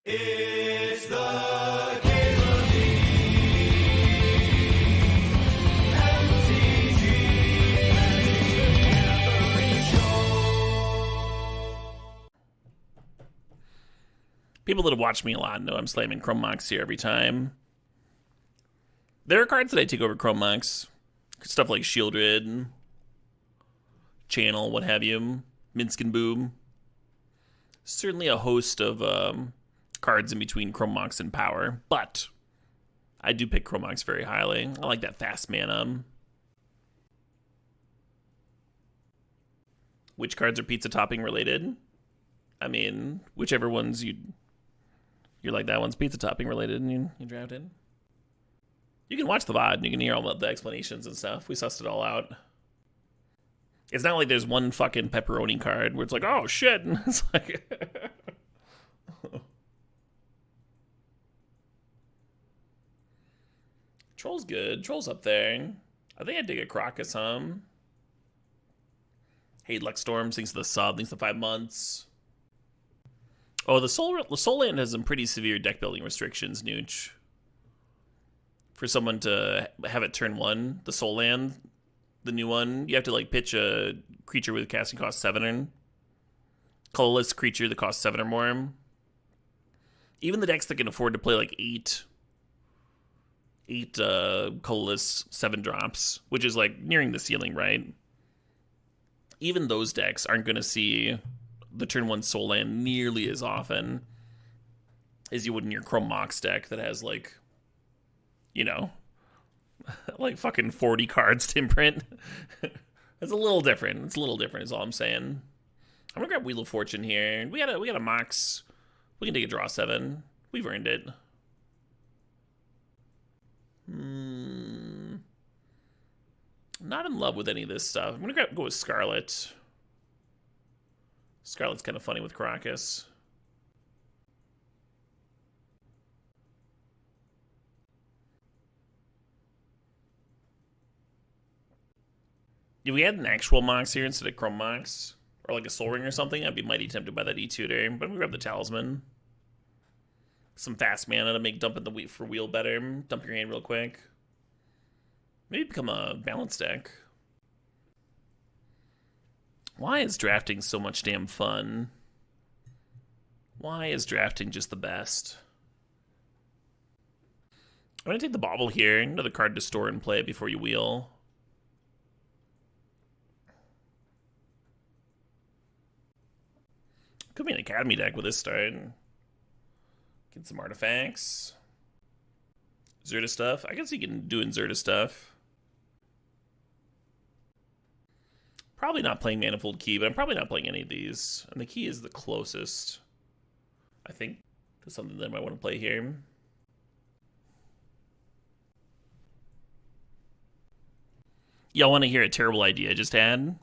It's the People that have watched me a lot know I'm slamming Chrome Mox here every time. There are cards that I take over Chrome Mox. Stuff like Shieldred, Channel, what have you, Minsk and Boom. Certainly a host of cards in between Chrome Mox and Power, but I do pick Chrome Mox very highly. I like that fast mana. Which cards are pizza topping related? I mean, whichever ones you're like, that one's pizza topping related and you drafted. You can watch the VOD and you can hear all the explanations and stuff. We sussed it all out. It's not like there's one fucking pepperoni card where it's like, oh shit. And it's like Troll's good. Troll's up there. I think I'd dig a Karakas, Hey, Luckstorm, thanks to the sub, thanks to 5 months. Oh, the Soul Land has some pretty severe deck building restrictions, Nooch. For someone to have it turn 1, the Soul Land, the new one, you have to like pitch a creature with casting cost 7 and colorless creature that costs 7 or more. Even the decks that can afford to play like 8 colorless 7 drops, which is like nearing the ceiling, right? Even those decks aren't going to see the turn 1 Soul Land nearly as often as you would in your Chrome Mox deck that has like, you know, like fucking 40 cards to imprint. It's a little different. It's a little different is all I'm saying. I'm gonna grab Wheel of Fortune here. We got a Mox. We can take a draw 7. We've earned it. Not in love with any of this stuff. I'm gonna go with Scarlett. Scarlett's kind of funny with Karakas. If we had an actual Mox here instead of Chrome Mox, or like a Soul Ring or something, I'd be mighty tempted by that E-Tutor. But I'm gonna grab the Talisman. Some fast mana to make dumping the wheat for wheel better. Dump your hand real quick. Maybe become a balanced deck. Why is drafting so much damn fun? Why is drafting just the best? I'm gonna take the Bauble here. Another card to store and play before you wheel. Could be an Academy deck with this start. Get some artifacts. Zerta stuff. I guess you can do in Zerta stuff. Probably not playing Manifold Key, but I'm probably not playing any of these. And the Key is the closest, I think, to something that I might want to play here. Y'all want to hear a terrible idea I just had?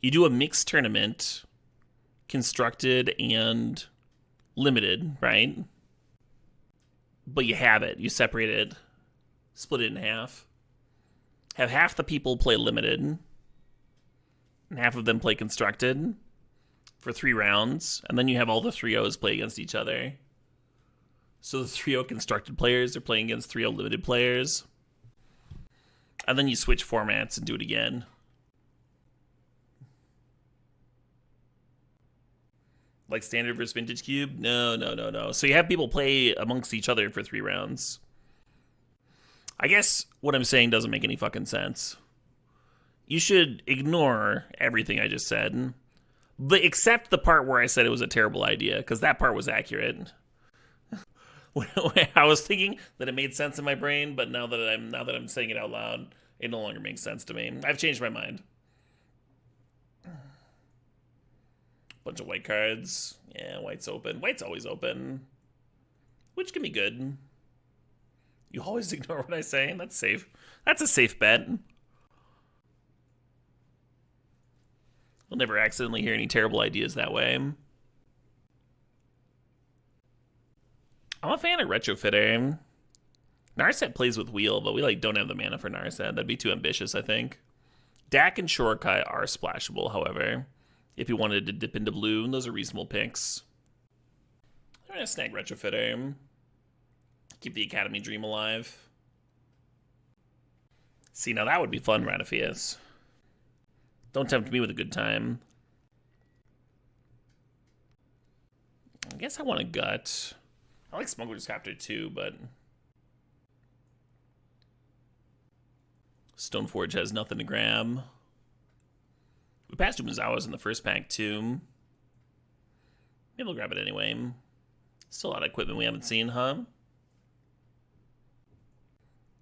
You do a mixed tournament, constructed and limited, right? But you have it. You separate it, split it in half. Have half the people play limited, and half of them play constructed for 3 rounds, and then you have all the 3-0s play against each other. So the 3-0 constructed players are playing against 3-0 limited players. And then you switch formats and do it again. Like Standard versus Vintage Cube? No. So you have people play amongst each other for 3 rounds. I guess what I'm saying doesn't make any fucking sense. You should ignore everything I just said, but except the part where I said it was a terrible idea, because that part was accurate. I was thinking that it made sense in my brain, but now that I'm saying it out loud, it no longer makes sense to me. I've changed my mind. Bunch of white cards. Yeah, white's open. White's always open, which can be good. You always ignore what I say. That's safe. That's a safe bet. You'll never accidentally hear any terrible ideas that way. I'm a fan of Retrofitter. Narset plays with Wheel, but we don't have the mana for Narset. That'd be too ambitious, I think. Dak and Shorokai are splashable, however. If you wanted to dip into blue, those are reasonable picks. I'm gonna snag Retrofitter. Keep the Academy dream alive. See, now that would be fun, Ratifius. Don't tempt me with a good time. I guess I want a gut. I like Smuggler's Captor too, but Stoneforge has nothing to grab. We passed Umezawa's in the first pack too. Maybe we'll grab it anyway. Still a lot of equipment we haven't seen, huh?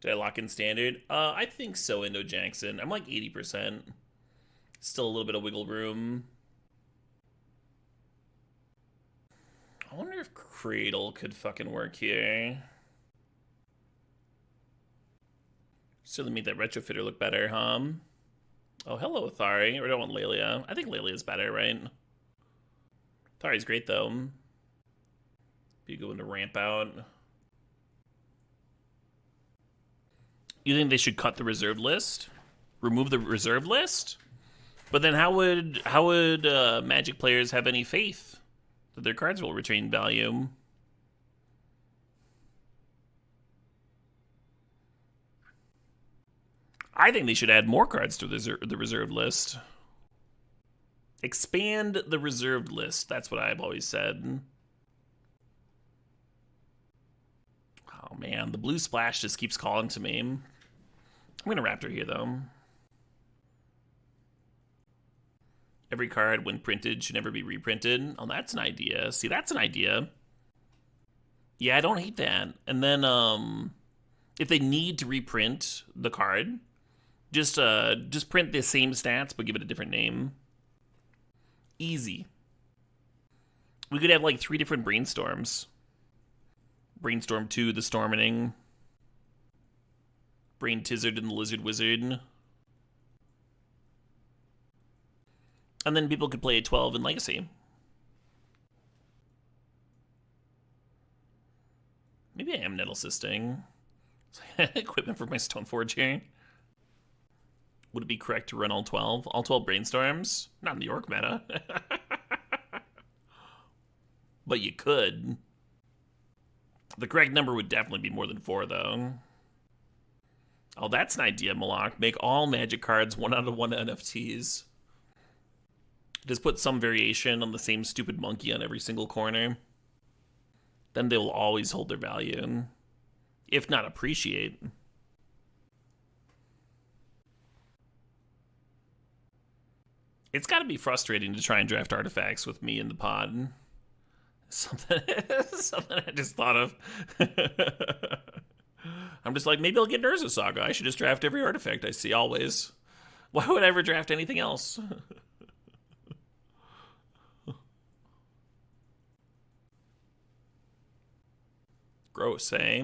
Did I lock in standard? I think so, Indo Jackson. I'm like 80%. Still a little bit of wiggle room. I wonder if Cradle could fucking work here. Certainly make that Retrofitter look better, huh? Oh, hello, Athari. Or do I want Lelia? I think Lelia's better, right? Athari's great, though. Be going to ramp out. You think they should cut the reserved list? Remove the reserved list? But then how would Magic players have any faith that their cards will retain value? I think they should add more cards to the reserved list. Expand the reserved list. That's what I've always said. Oh man, the blue splash just keeps calling to me. I'm gonna Raptor here though. Every card, when printed, should never be reprinted. Oh, that's an idea. See, that's an idea. Yeah, I don't hate that. And then, if they need to reprint the card, just print the same stats, but give it a different name. Easy. We could have like 3 different brainstorms. Brainstorm 2, the Storming. Brain Tizzard and the Lizard Wizard. And then people could play a 12 in Legacy. Maybe I am Nettlesysting. Equipment for my Stoneforge here. Would it be correct to run all 12? All 12 brainstorms? Not in the Orc meta. But you could. The correct number would definitely be more than 4, though. Oh, that's an idea, Malak. Make all Magic cards 1 out of 1 NFTs. Just put some variation on the same stupid monkey on every single corner. Then they will always hold their value, if not appreciate. It's got to be frustrating to try and draft artifacts with me in the pod. Something I just thought of. I'm just like, maybe I'll get Urza Saga. I should just draft every artifact I see always. Why would I ever draft anything else? Gross, eh?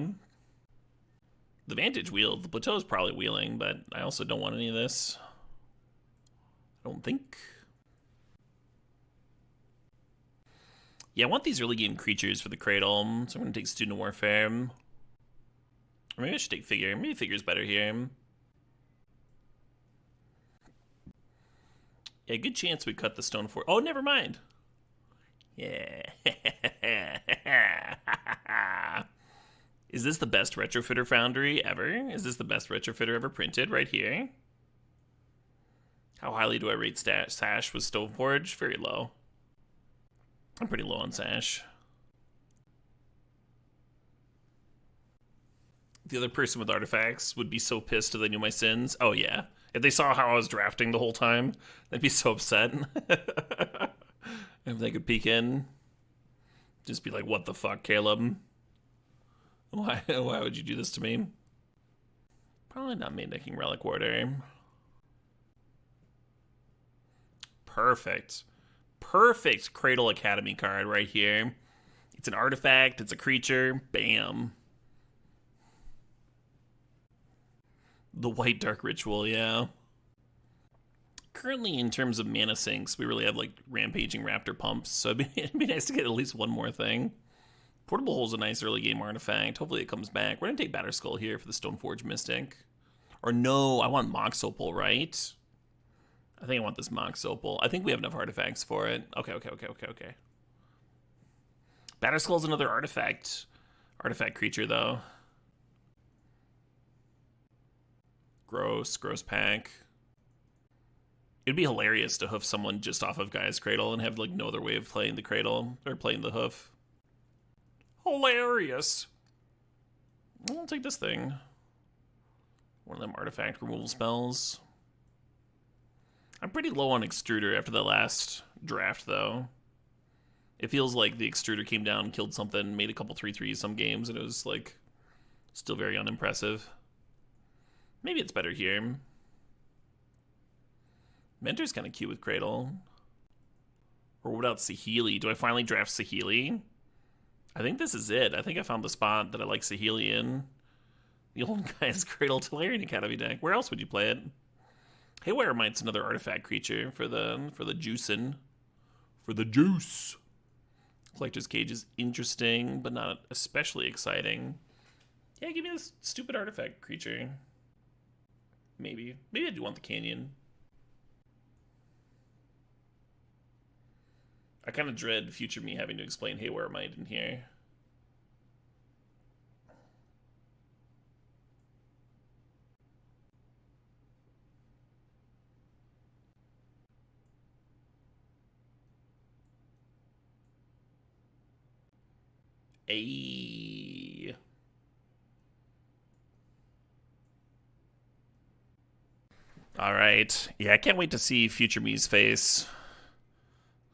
The Vantage wheel, the Plateau is probably wheeling, but I also don't want any of this. I don't think. Yeah, I want these early game creatures for the Cradle, so I'm going to take Student Warfare. Or maybe I should take Figure. Maybe Figure's better here. Yeah, good chance we cut the Stoneforge. Oh, never mind. Yeah. Is this the best Retrofitter Foundry ever? Is this the best Retrofitter ever printed right here? How highly do I rate Sash with Stoneforge? Very low. I'm pretty low on Sash. The other person with artifacts would be so pissed if they knew my sins. Oh yeah. If they saw how I was drafting the whole time, they'd be so upset. If they could peek in, just be like, what the fuck, Caleb? Why would you do this to me? Probably not making Relic Warder. Perfect. Perfect Cradle Academy card right here. It's an artifact, it's a creature, bam. The White Dark Ritual, yeah. Currently, in terms of mana sinks, we really have like Rampaging Raptor pumps, so it'd be nice to get at least one more thing. Portable Hole's a nice early game artifact. Hopefully it comes back. We're going to take Batterskull here for the Stoneforge Mystic. Or no, I want Mox Opal, right? I think I want this Mox Opal. I think we have enough artifacts for it. Okay. Batterskull's another artifact creature, though. Gross pack. It'd be hilarious to hoof someone just off of Gaea's Cradle and have, like, no other way of playing the Cradle, or playing the hoof. Hilarious. I'll take this thing. One of them artifact removal spells. I'm pretty low on Extruder after the last draft, though. It feels like the Extruder came down, killed something, made a couple 3/3s some games, and it was, like, still very unimpressive. Maybe it's better here. Mentor's kind of cute with Cradle. Or what about Saheeli? Do I finally draft Saheeli? I think this is it. I think I found the spot that I like Saheeli in. The old guy's Cradle Tolarian Academy deck. Where else would you play it? Haywire Mite's another artifact creature for the juicin'. For the juice. Collector's Cage is interesting, but not especially exciting. Yeah, give me this stupid artifact creature. Maybe. Maybe I do want the Canyon. I kind of dread future me having to explain Haywire Mite in here. Ayy. Alright. Yeah, I can't wait to see future me's face.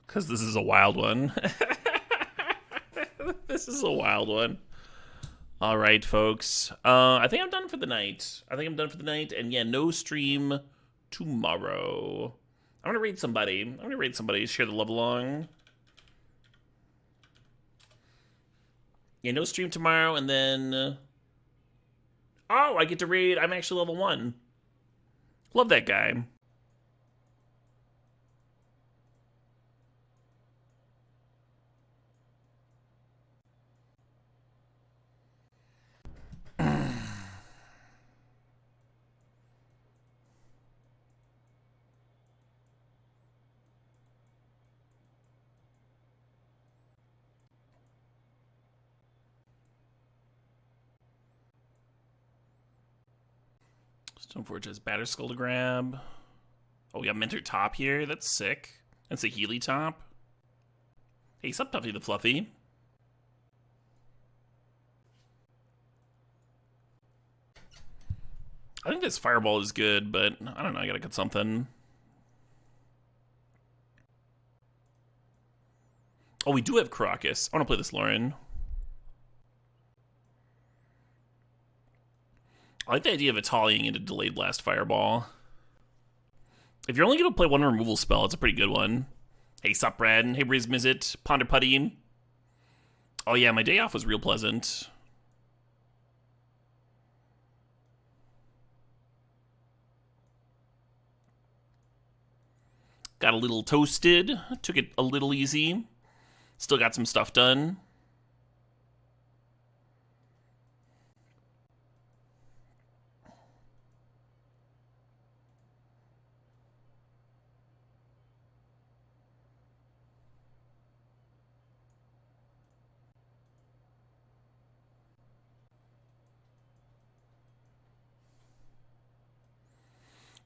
Because this is a wild one. This is a wild one. Alright, folks. I think I'm done for the night. And yeah, no stream tomorrow. I'm gonna raid somebody. Share the love along. Yeah, no stream tomorrow, and then... oh, I get to raid. I'm actually level 1. Love that guy. Stoneforge has Batterskull to grab. Oh, we got Mentor top here. That's sick. That's a Saheeli top. Hey, sup, Tuffy the Fluffy. I think this Fireball is good, but I don't know. I gotta get something. Oh, we do have Karakas. I want to play this Lauren. I like the idea of Italianing into Delayed Blast Fireball. If you're only going to play one removal spell, it's a pretty good one. Hey, sup, Brad. Hey, Briz Mizzet. Ponder Putty. Oh, yeah, my day off was real pleasant. Got a little toasted. Took it a little easy. Still got some stuff done.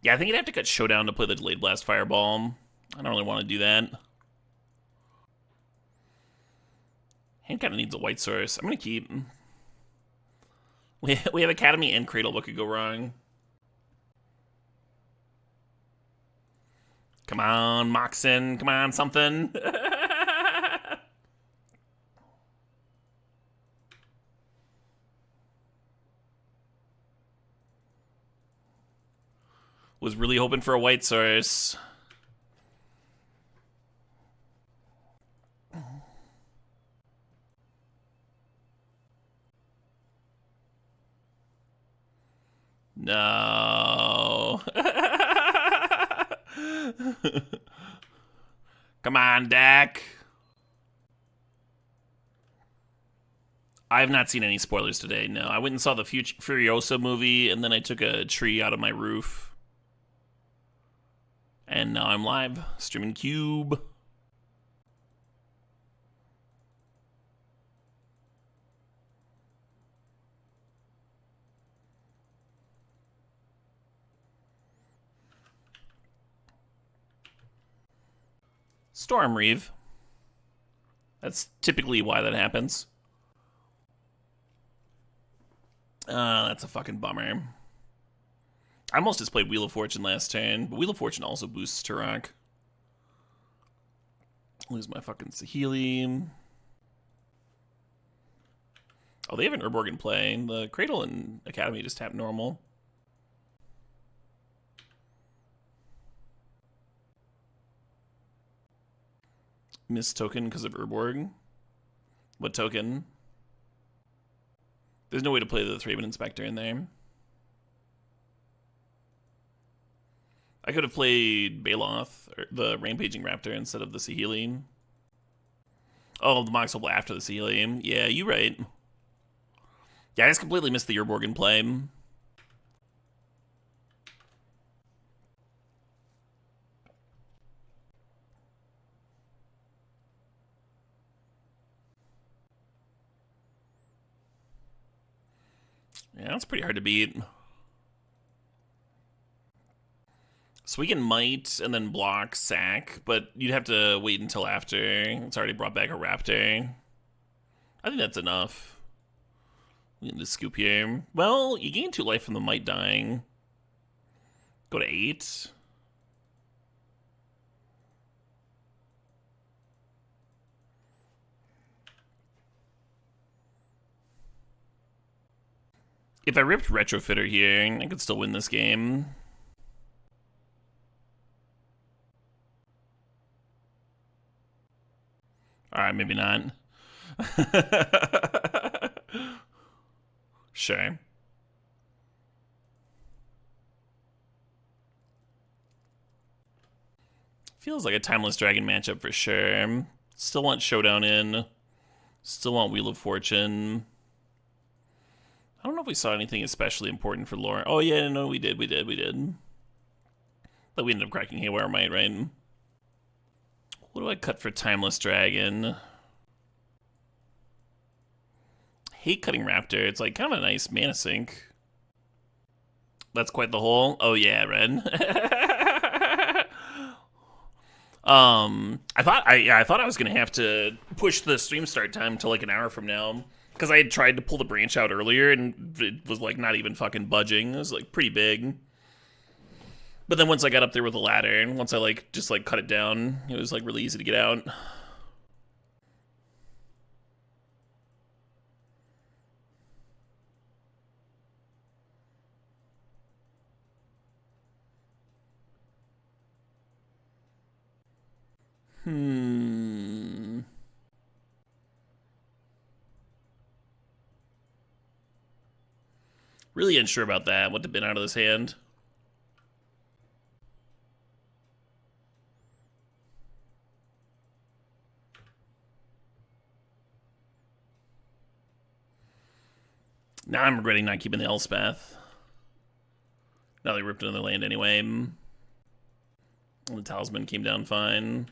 Yeah, I think I'd have to cut Showdown to play the Delayed Blast Fireball. I don't really want to do that. Hand kind of needs a white source. I'm going to keep. We have Academy and Cradle. What could go wrong? Come on, Moxen. Come on, something. Was really hoping for a white source. No. Come on, Dak. I have not seen any spoilers today, no. I went and saw the Furiosa movie, and then I took a tree out of my roof. And now I'm live, streaming Cube. Storm Reeve. That's typically why that happens. That's a fucking bummer. I almost just played Wheel of Fortune last turn, but Wheel of Fortune also boosts Turok. Lose my fucking Saheeli. Oh, they have an Urborg in play. The Cradle and Academy just tap normal. Miss token because of Urborg. What token? There's no way to play the Thraben Inspector in there. I could have played Baloth, or the Rampaging Raptor, instead of the Saheeli. Oh, the Mox Opal after the Saheeli. Yeah, you're right. Yeah, I just completely missed the Urborg in play. Yeah, that's pretty hard to beat. So we can Mite and then block sack, but you'd have to wait until after. It's already brought back a Raptor. I think that's enough. We can just scoop here. Well, you gain 2 life from the Mite dying. Go to 8. If I ripped Retrofitter here, I could still win this game. Alright, maybe not. Sure. Feels like a Timeless Dragon matchup for sure. Still want Showdown in. Still want Wheel of Fortune. I don't know if we saw anything especially important for lore. Oh yeah, no, we did. But we ended up cracking Haywire Mite, right? What do I cut for Timeless Dragon? Hate cutting Raptor. It's like kind of a nice mana sink. That's quite the hole. Oh yeah, red. I thought I was gonna have to push the stream start time to like an hour from now because I had tried to pull the branch out earlier and it was like not even fucking budging. It was like pretty big. But then once I got up there with the ladder and once I like just like cut it down, it was like really easy to get out. Really unsure about that. What to bin out of this hand. Now I'm regretting not keeping the Elspeth. Now they ripped another land anyway. And the Talisman came down fine.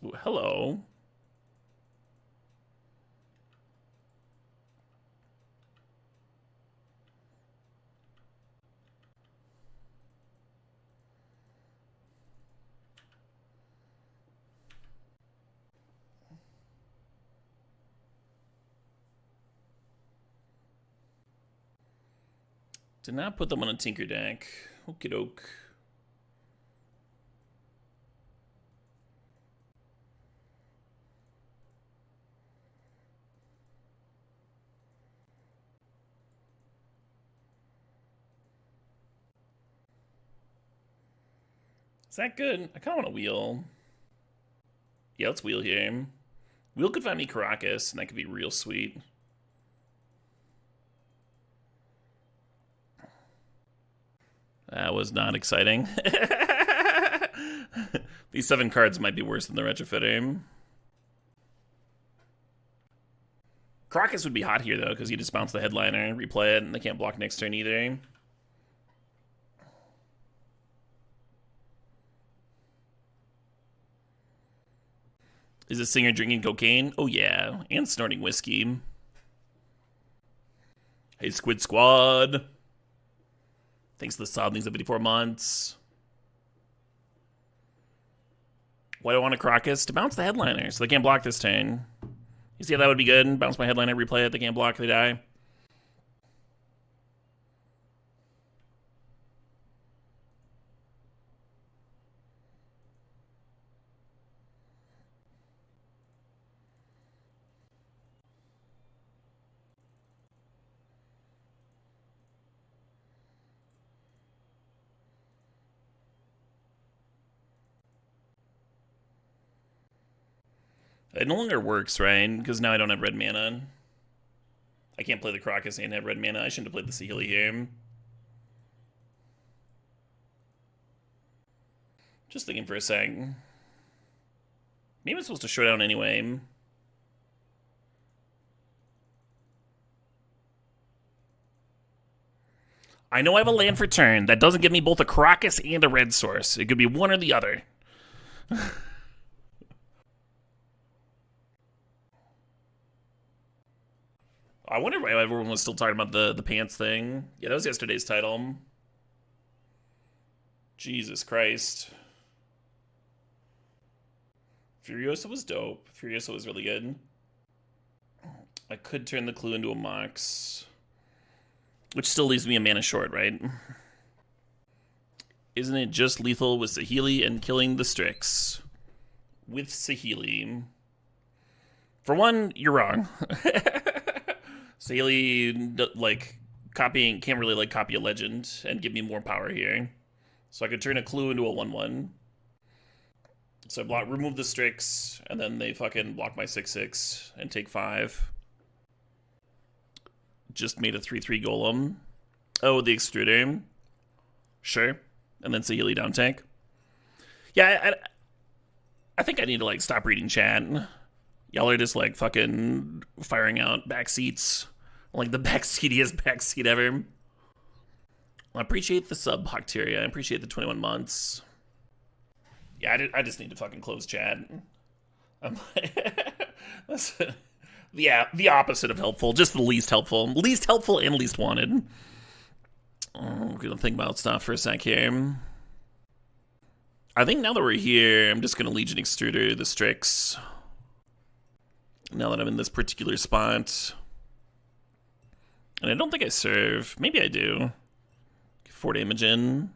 Ooh, hello. Did not put them on a Tinker deck. Okie doke. Is that good? I kind of want to wheel. Yeah, let's wheel here. Wheel could find me Karakas, and that could be real sweet. That was not exciting. These 7 cards might be worse than the Retrofitter. Karakas would be hot here, though, because you just bounce the Headliner and replay it, and they can't block next turn either. Is this singer drinking cocaine? Oh, yeah. And snorting whiskey. Hey, Squid Squad. Thanks to the Sobbings of 54 months. Why do I want a Karakas? To bounce the Headliner, so they can't block this turn. You see how that would be good? Bounce my Headliner, replay it, they can't block, they die. It no longer works, right? Because now I don't have red mana. I can't play the Karakas and have red mana. I shouldn't have played the Saheeli here. Just thinking for a sec. Maybe I'm supposed to show down anyway. I know I have a land for turn. That doesn't give me both a Karakas and a red source. It could be one or the other. I wonder why everyone was still talking about the pants thing. Yeah, that was yesterday's title. Jesus Christ. Furiosa was dope. Furiosa was really good. I could turn the clue into a Mox. Which still leaves me a mana short, right? Isn't it just lethal with Saheeli and killing the Strix? With Saheeli. For one, you're wrong. Saheeli, like, can't really, like, copy a legend and give me more power here. So I could turn a clue into a 1/1. So I remove the Strix, and then they fucking block my 6/6 and take 5. Just made a 3/3 golem. Oh, the Extruder. Sure. And then Saheeli down tank. Yeah, I think I need to, like, stop reading chat. Y'all are just, like, fucking firing out backseats. Like, the backseatiest backseat ever. I appreciate the sub, Bacteria. I appreciate the 21 months. Yeah, I just need to fucking close chat. I'm like, that's the opposite of helpful. Just the least helpful. Least helpful and least wanted. I'm gonna think about stuff for a sec here. I think now that we're here, I'm just gonna Legion Extruder the Strix. Now that I'm in this particular spot. And I don't think I serve. Maybe I do. 4 damage in.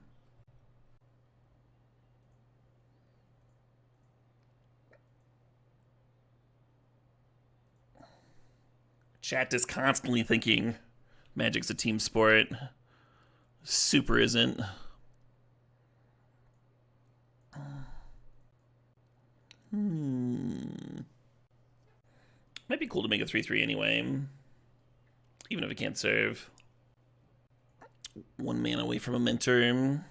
Chat is constantly thinking Magic's a team sport. Super isn't. Might be cool to make a 3/3 anyway. Even if it can't serve. 1 mana away from a mentor.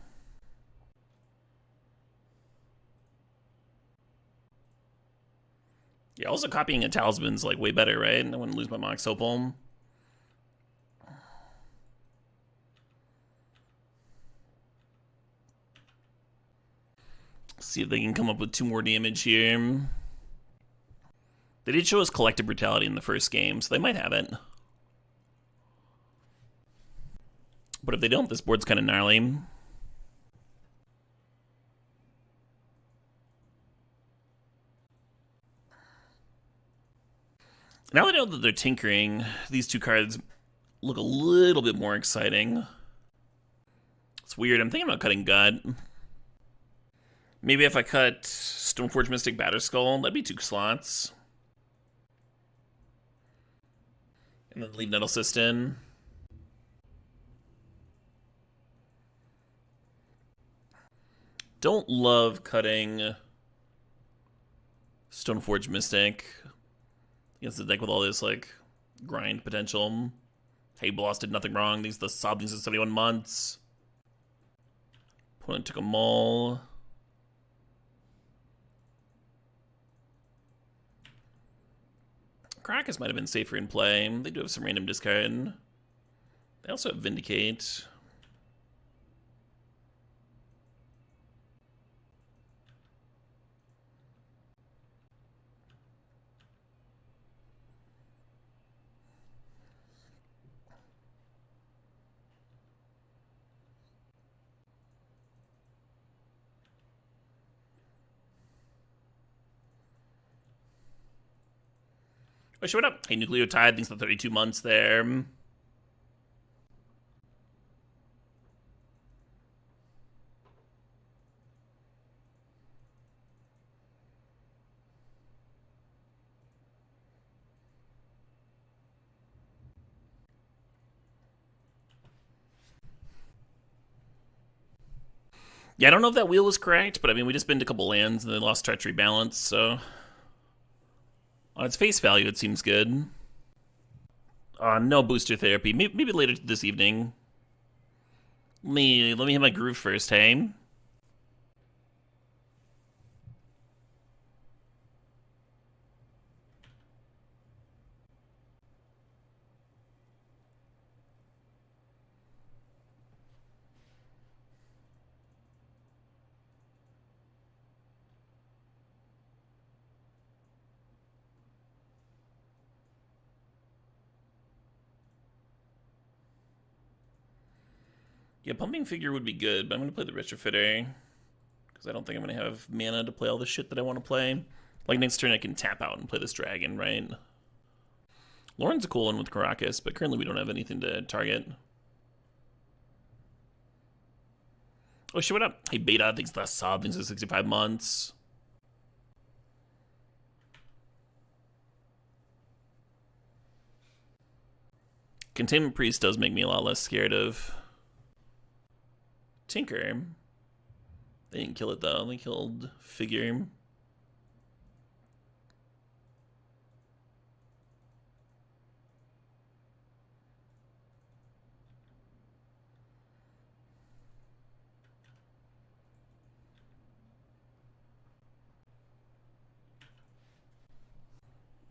Yeah, also copying a Talisman's like way better, right? I wouldn't lose my Mox Opal. See if they can come up with 2 more damage here. They did show us Collective Brutality in the first game, so they might have it. But if they don't, this board's kind of gnarly. Now that I know that they're tinkering, these 2 cards look a little bit more exciting. It's weird. I'm thinking about cutting Gut. Maybe if I cut Stoneforge Mystic Batterskull, that'd be 2 slots. And then leave Nettlecyst in. Don't love cutting Stoneforge Mystic against the deck with all this, like, grind potential. Hey, Bloss did nothing wrong. These are the Sobbings of 71 months. Opponent took a maul. Karakas might have been safer in play. They do have some random discard. They also have Vindicate. Oh, showed up. Hey, Nucleotide, thanks for the 32 months there. Yeah, I don't know if that wheel was correct, but I mean, we just binned a couple lands and they lost Treachery Balance, so on its face value, it seems good. No booster therapy. Maybe later this evening. Let me hit my groove first, hey? Yeah, Pumping Figure would be good, but I'm going to play the Retrofitter because I don't think I'm going to have mana to play all the shit that I want to play. Like, next turn I can tap out and play this dragon, right? Lauren's a cool one with Karakas, but currently we don't have anything to target. Oh shit, what up? Hey, Beta, thanks for the sub, thanks for 65 months. Containment Priest does make me a lot less scared of Tinker. They didn't kill it though, they killed Figure. And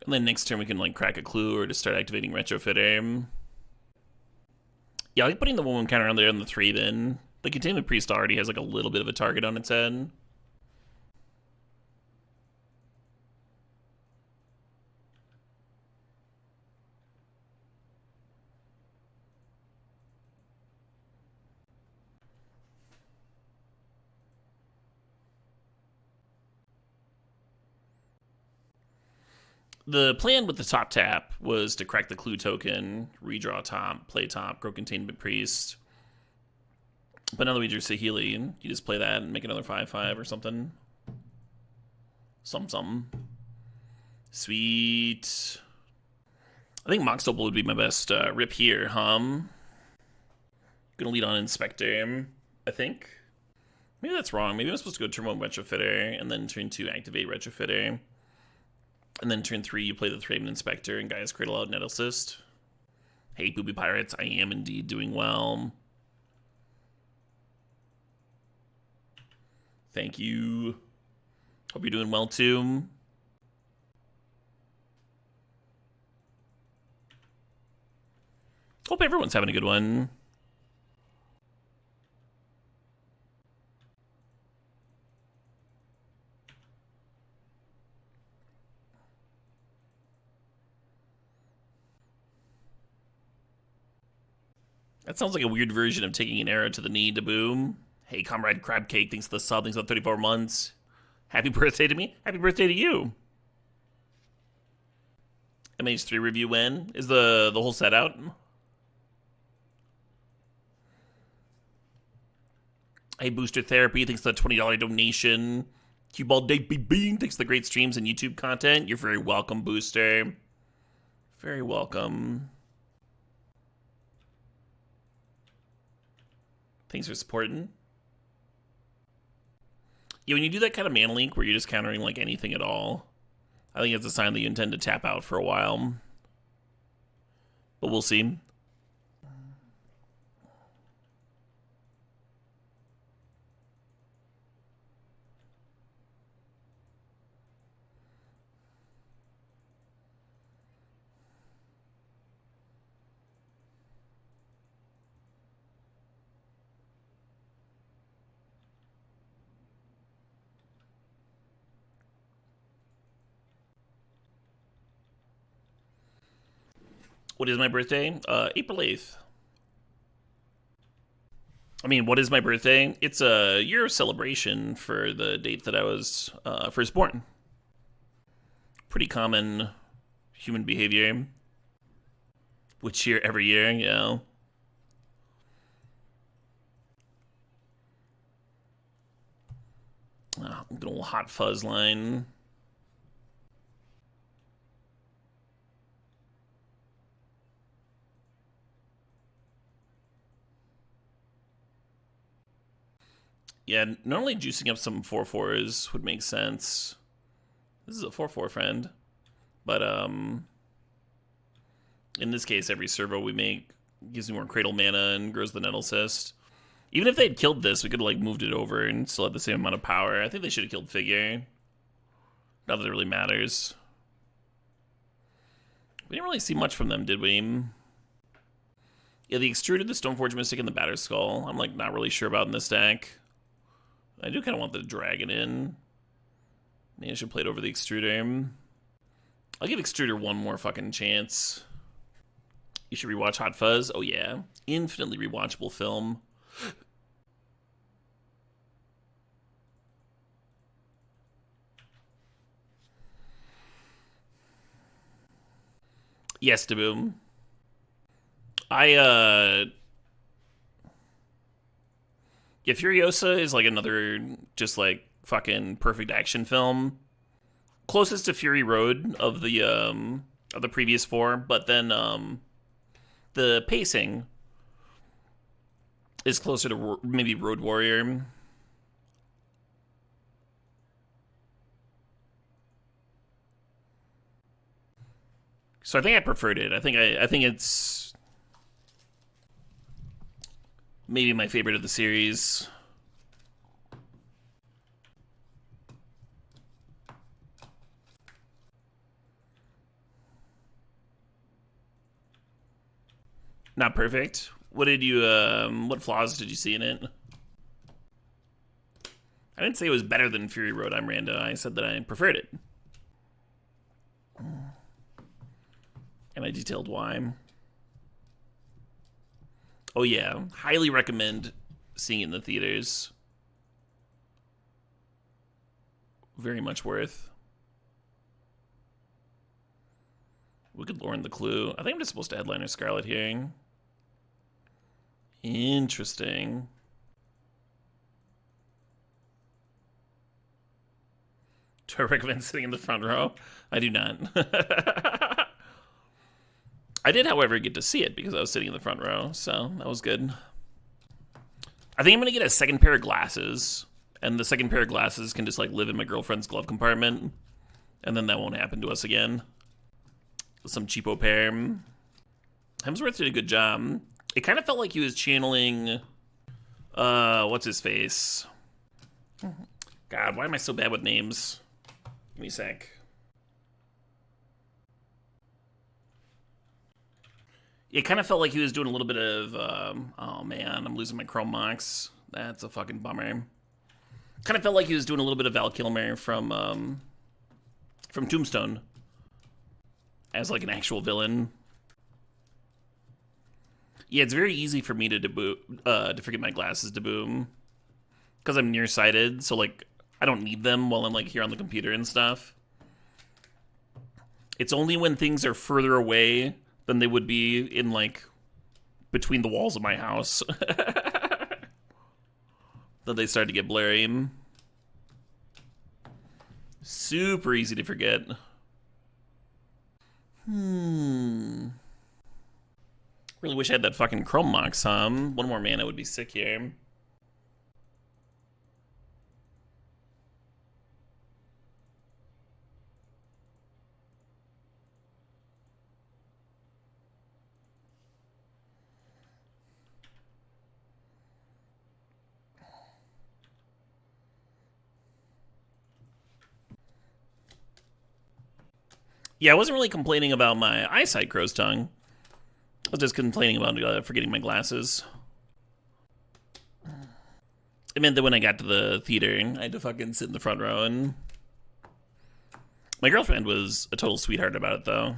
then next turn we can like crack a clue or just start activating Retrofitter. Yeah, I like putting the 1/1 counter on there on the Thraben. The Containment Priest already has like a little bit of a target on its head. The plan with the top tap was to crack the clue token, redraw top, play top, grow Containment Priest. But now that we drew Saheeli, you just play that and make another 5/5 or something. Something. Sweet. I think Mox Opal would be my best rip here, Gonna lead on Inspector, I think. Maybe that's wrong. Maybe I'm supposed to go turn 1 Retrofitter, and then turn 2 activate Retrofitter. And then turn 3 you play the Thraben Inspector and Gaia's Cradle out Nettlecyst. Hey, Booby Pirates, I am indeed doing well. Thank you. Hope you're doing well too. Hope everyone's having a good one. That sounds like a weird version of taking an arrow to the knee to boom. Hey, Comrade Crab Cake, thanks for the sub, thanks for 34 months. Happy birthday to me. Happy birthday to you. MH3 review when? Is the whole set out? Hey, Booster Therapy, thanks for the $20 donation. Cuball Date BB, thanks for the great streams and YouTube content. You're very welcome, Booster. Very welcome. Thanks for supporting. Yeah, when you do that kind of mana link where you're just countering like anything at all, I think it's a sign that you intend to tap out for a while. But we'll see. What is my birthday? April 8th. I mean, what is my birthday? It's a year of celebration for the date that I was first born. Pretty common human behavior. Which year? Every year, yeah. Oh, good old hot fuzz line. Yeah, normally juicing up some 4/4s would make sense. This is a 4/4 friend. But, in this case, every servo we make gives me more Cradle mana and grows the Nettlecyst. Even if they'd killed this, we could have, like, moved it over and still had the same amount of power. I think they should have killed Figure. Not that it really matters. We didn't really see much from them, did we? Yeah, the Extruder, the Stoneforge Mystic, and the Batterskull. I'm, like, not really sure about in this deck. I do kind of want the Dragon in. Maybe I should play it over the Extruder. I'll give Extruder one more fucking chance. You should rewatch Hot Fuzz. Oh, yeah. Infinitely rewatchable film. Yes, Daboom. Yeah, Furiosa is like another just like fucking perfect action film. Closest to Fury Road of the previous four, but then the pacing is closer to maybe Road Warrior. So I think I preferred it. I think it's maybe my favorite of the series. Not perfect. What did you what flaws did you see in it? I didn't say it was better than Fury Road, I'm Randa. I said that I preferred it. And I detailed why. Oh yeah, highly recommend seeing it in the theaters. Very much worth. Wicked Lore in the Clue. I think I'm just supposed to Headliner Scarlett here. Interesting. Do I recommend sitting in the front row? I do not. I did, however, get to see it because I was sitting in the front row, so that was good. I think I'm going to get a second pair of glasses, and the second pair of glasses can just like live in my girlfriend's glove compartment, and then that won't happen to us again. Some cheapo pair. Hemsworth did a good job. It kind of felt like he was channeling, what's his face? God, why am I so bad with names? Give me a sec. It kind of felt like he was doing a little bit of, oh man, I'm losing my Chrome Mox. That's a fucking bummer. Kind of felt like he was doing a little bit of Val Kilmer from Tombstone as like an actual villain. Yeah, it's very easy for me to forget my glasses to boom because I'm nearsighted, so like I don't need them while I'm like here on the computer and stuff. It's only when things are further away than they would be in like between the walls of my house that they start to get blurry. Super easy to forget. Really wish I had that fucking Chrome Mox, One more mana would be sick here. Yeah, I wasn't really complaining about my eyesight, Crow's Tongue. I was just complaining about forgetting my glasses. It meant that when I got to the theater, I had to fucking sit in the front row, and my girlfriend was a total sweetheart about it, though.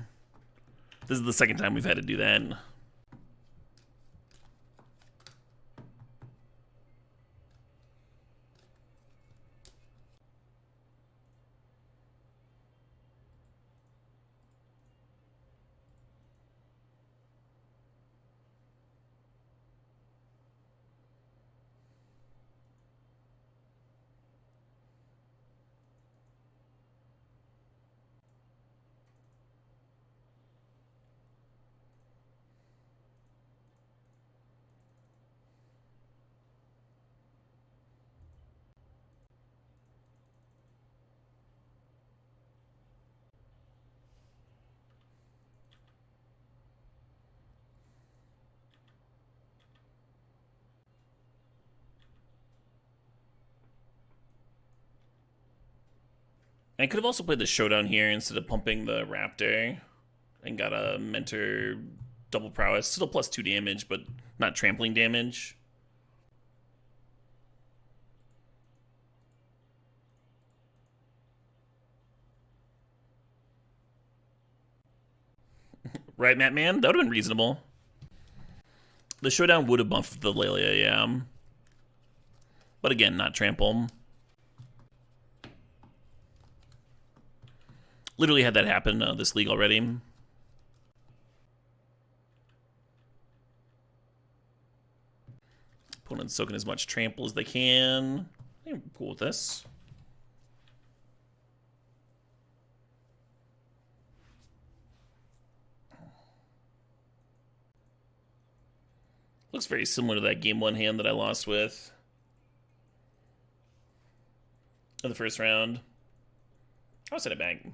This is the second time we've had to do that. I could have also played the Showdown here instead of pumping the Raptor and got a Mentor double prowess. Still +2 damage, but not trampling damage. Right, Matt Man? That would have been reasonable. The Showdown would have buffed the Lelia, yeah. But again, not trample. Literally had that happen this league already. Opponent's soaking as much trample as they can. I'm cool with this. Looks very similar to that game 1 hand that I lost with in the first round. I'll send it back.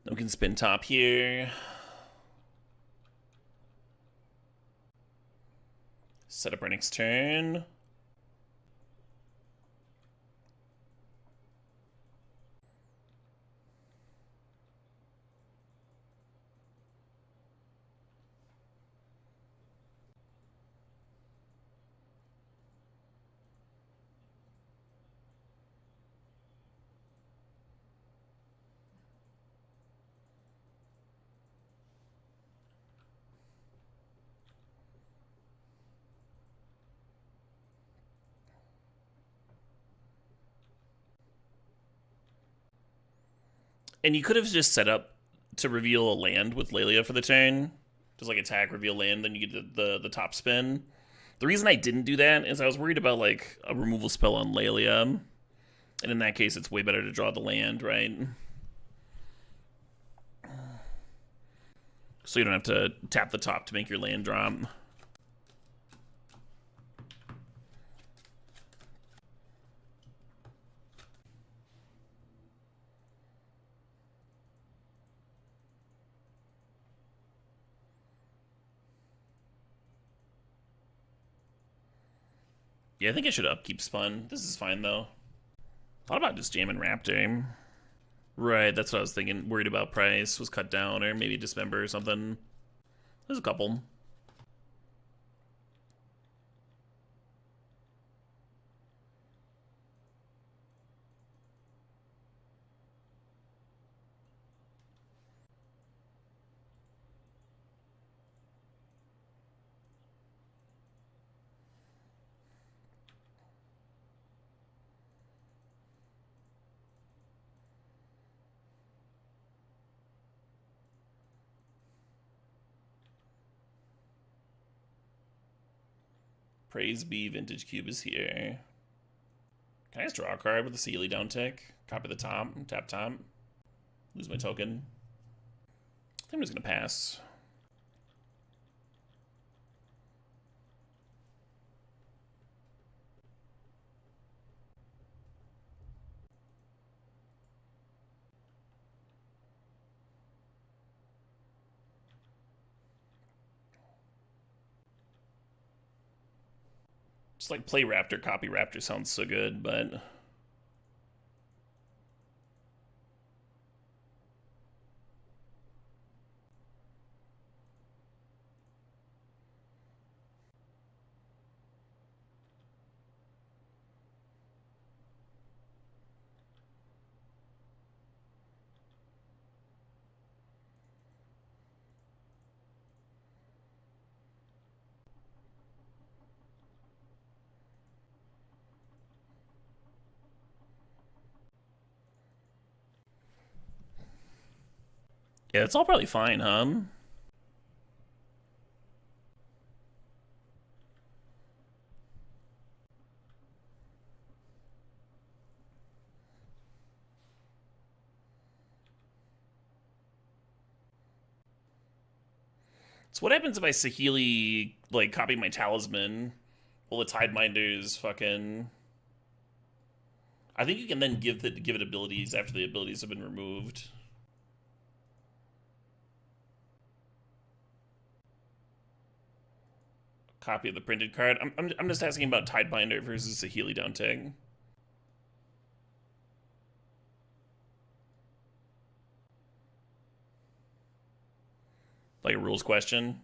We can spin top here. Set up our next turn. And you could have just set up to reveal a land with Lelia for the turn. Just like attack, reveal land, then you get the top spin. The reason I didn't do that is I was worried about like a removal spell on Lelia. And in that case, it's way better to draw the land, right? So you don't have to tap the top to make your land drop. Yeah, I think I should upkeep Spun. This is fine, though. Thought about just jamming Raptor. Right, that's what I was thinking. Worried about price was cut down, or maybe Dismember or something. There's a couple. Praise be, Vintage Cube is here. Can I just draw a card with the Saheeli down tick? Copy the top, tap top. Lose my token. I think I'm just gonna pass. Just like play Raptor, copy Raptor sounds so good, but yeah, it's all probably fine, huh? So what happens if I Saheeli, like, copy my Talisman while the Tidebinder's fucking... I think you can then give it abilities after the abilities have been removed. Copy of the printed card. I'm just asking about Tidebinder versus Saheeli downtick. Like a rules question.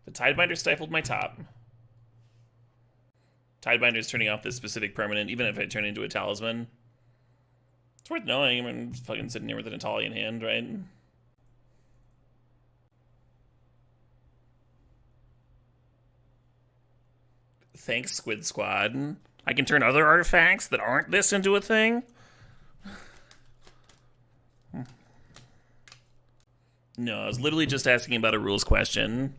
The Tidebinder stifled my top. Tidebinder is turning off this specific permanent, even if I turn into a talisman. It's worth knowing. I mean, I'm fucking sitting here with an Italian hand, right? Thanks, Squid Squad. I can turn other artifacts that aren't this into a thing? No, I was literally just asking about a rules question.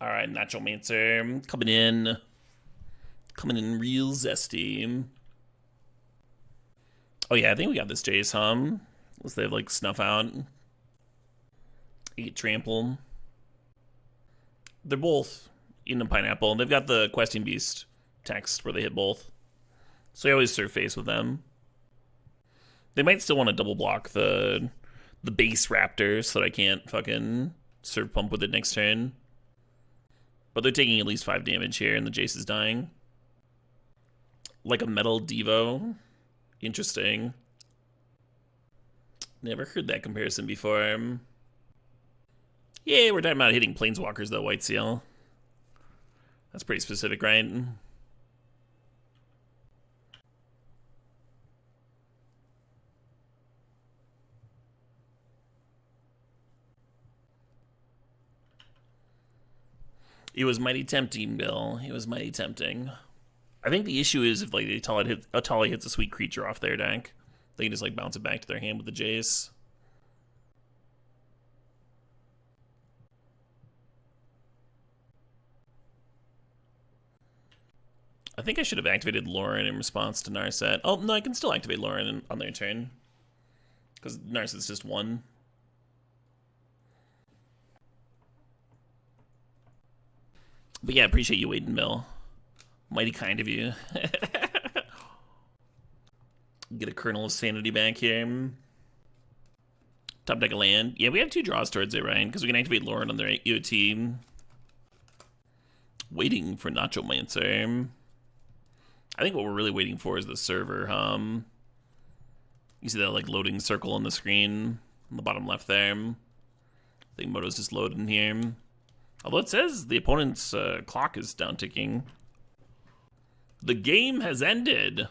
Alright, Nettlecyst coming in. Coming in real zesty. Oh yeah, I think we got this Jace, Unless they have like snuff out. 8 trample. They're both in a pineapple. They've got the Questing Beast text where they hit both. So I always surface with them. They might still want to double block the base Raptor so that I can't fucking serve pump with it next turn. But they're taking at least 5 damage here and the Jace is dying. Like a metal Devo. Interesting. Never heard that comparison before. Yeah, we're talking about hitting Planeswalkers though, White Seal. That's pretty specific, right? It was mighty tempting, Bill. It was mighty tempting. I think the issue is if like Atali hits a sweet creature off their deck, they can just like bounce it back to their hand with the Jace. I think I should have activated Lauren in response to Narset. Oh, no, I can still activate Lauren on their turn. Because Narset's just 1. But yeah, appreciate you waiting, Bill. Mighty kind of you. Get a kernel of sanity back here. Top deck of land. Yeah, we have 2 draws towards it, right? Because we can activate Lauren on their EOT. Waiting for Nettlecyst. I think what we're really waiting for is the server, You see that like loading circle on the screen on the bottom left there. I think Moto's just loading here. Although it says the opponent's clock is down ticking. The game has ended.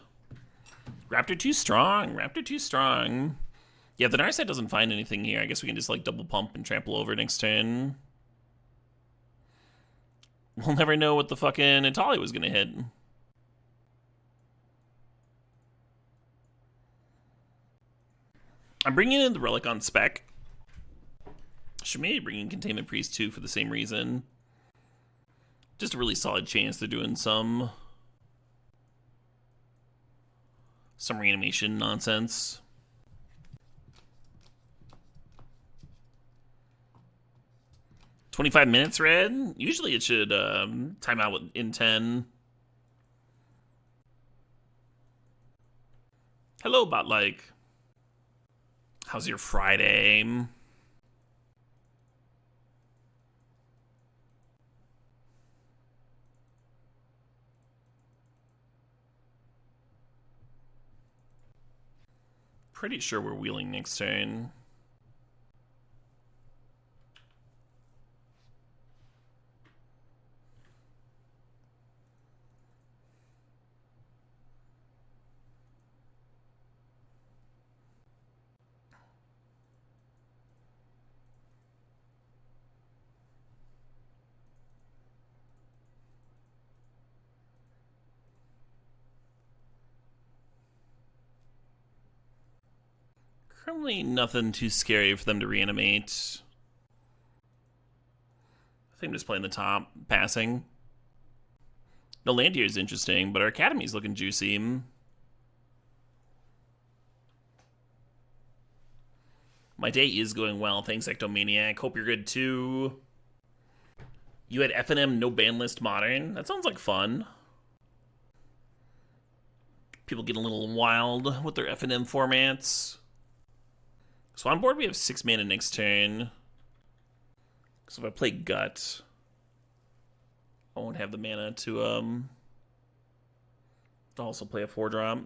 Raptor too strong. Raptor too strong. Yeah, if the Narset doesn't find anything here, I guess we can just like double pump and trample over next turn. We'll never know what the fucking Atali was gonna hit. I'm bringing in the Relic on spec. Should maybe bring in Containment Priest too for the same reason. Just a really solid chance they're doing some reanimation nonsense. $25 red? Usually it should time out in 10. Hello, bot-like. How's your Friday? Pretty sure we're wheeling next turn. Currently nothing too scary for them to reanimate. I think I'm just playing the top, passing. No, land here is interesting, but our Academy's looking juicy. My day is going well. Thanks, Ectomaniac. Hope you're good too. You had FNM no ban list modern. That sounds like fun. People get a little wild with their FNM formats. So on board we have 6 mana next turn. So if I play Gut, I won't have the mana to also play a 4-drop.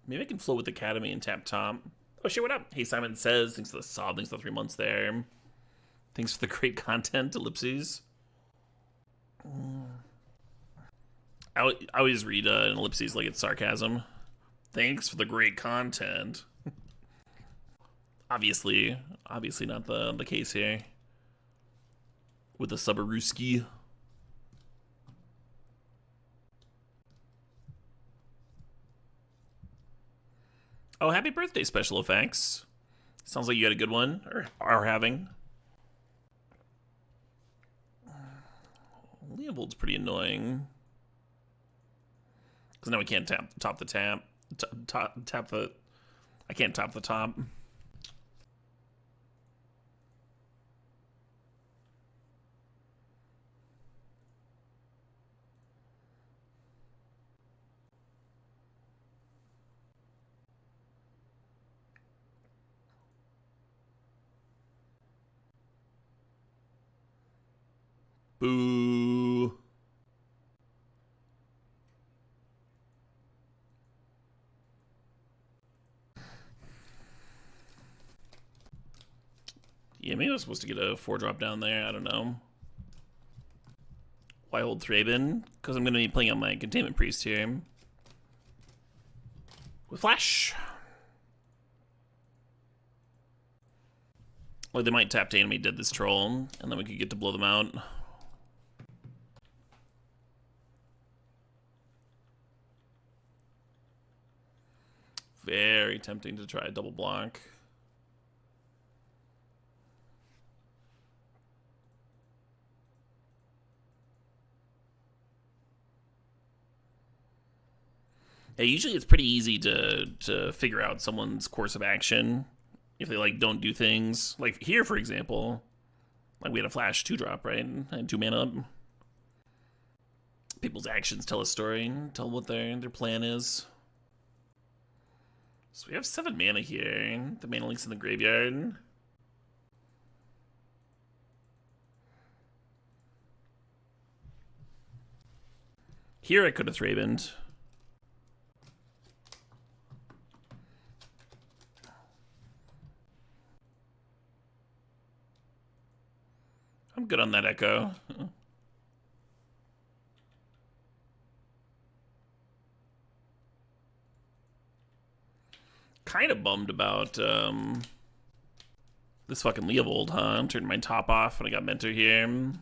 Maybe I can float with Academy and tap top. Oh shit, what up? Hey, Simon Says. Thanks for the sub. Thanks for the 3 months there. Thanks for the great content, ellipses. I always read an ellipses like it's sarcasm. Thanks for the great content. Obviously not the case here. With the Subaruski. Oh, happy birthday, Special Effects. Sounds like you had a good one, or are having. Leovold's pretty annoying. Because now we can't top the tap. Tap the... I can't top the top. Boo. Yeah, maybe I was supposed to get a 4-drop down there. I don't know. Why hold Thraben? Because I'm going to be playing on my Containment Priest here. With Flash. Or they might tap to enemy dead this troll, and then we could get to blow them out. Very tempting to try a double block. Yeah, usually it's pretty easy to figure out someone's course of action if they like don't do things. Like here, for example, like we had a flash 2-drop, right? And 2 mana up. People's actions tell a story, tell what their plan is. So we have 7 mana here. The mana link's in the graveyard. Here I could have Thrabened. I'm good on that Echo. Kind of bummed about this fucking Leovold, huh? I'm turning my top off when I got Mentor here.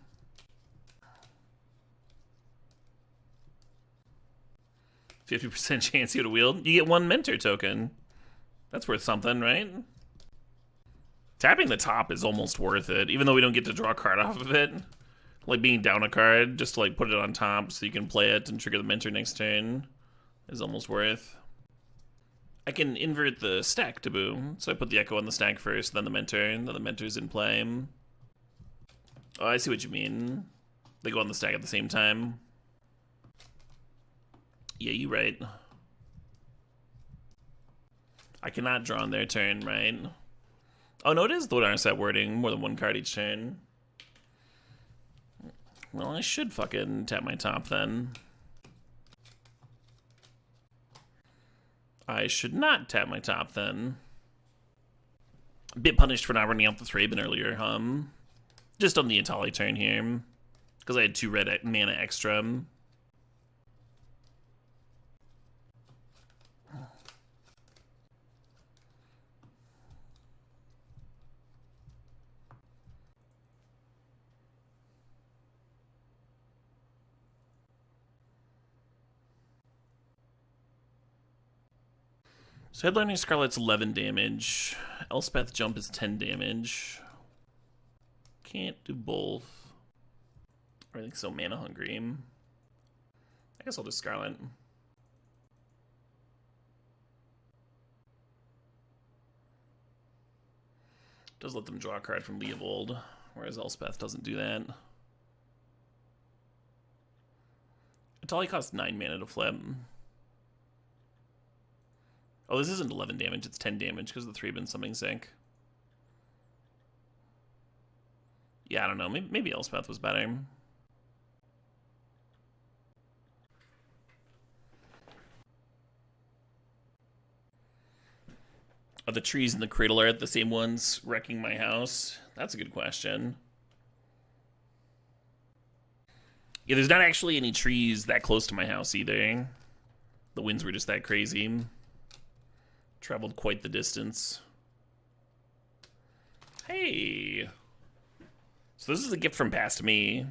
50% chance you would wield. You get 1 Mentor token. That's worth something, right? Tapping the top is almost worth it, even though we don't get to draw a card off of it. Like being down a card, just to like put it on top so you can play it and trigger the Mentor next turn is almost worth. I can invert the stack to boom. So I put the Echo on the stack first, then the Mentor, and then the Mentor's in play. Oh, I see what you mean. They go on the stack at the same time. Yeah, you're right. I cannot draw on their turn, right? Oh, no, it is the Narset wording. More than 1 card each turn. Well, I should fucking tap my top then. I should not tap my top then. A bit punished for not running out the Thraben earlier, just on the Atali turn here. Because I had 2 red mana extra. So Headliner Scarlett's 11 damage. Elspeth jump is 10 damage. Can't do both. Or I think so mana hungry. I guess I'll do Scarlet. Does let them draw a card from Leovold, whereas Elspeth doesn't do that. Atali costs 9 mana to flip. Oh, this isn't 11 damage, it's 10 damage because of the Thraben Summoning Sink. Yeah, I don't know. Maybe Elspeth was better. Are the trees in the Cradle are the same ones wrecking my house? That's a good question. Yeah, there's not actually any trees that close to my house either. The winds were just that crazy. Traveled quite the distance. Hey! So this is a gift from past me.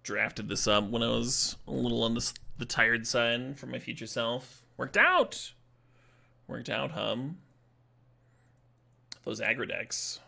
Drafted this up when I was a little on the tired side from my future self. Worked out! Worked out, Those aggro decks.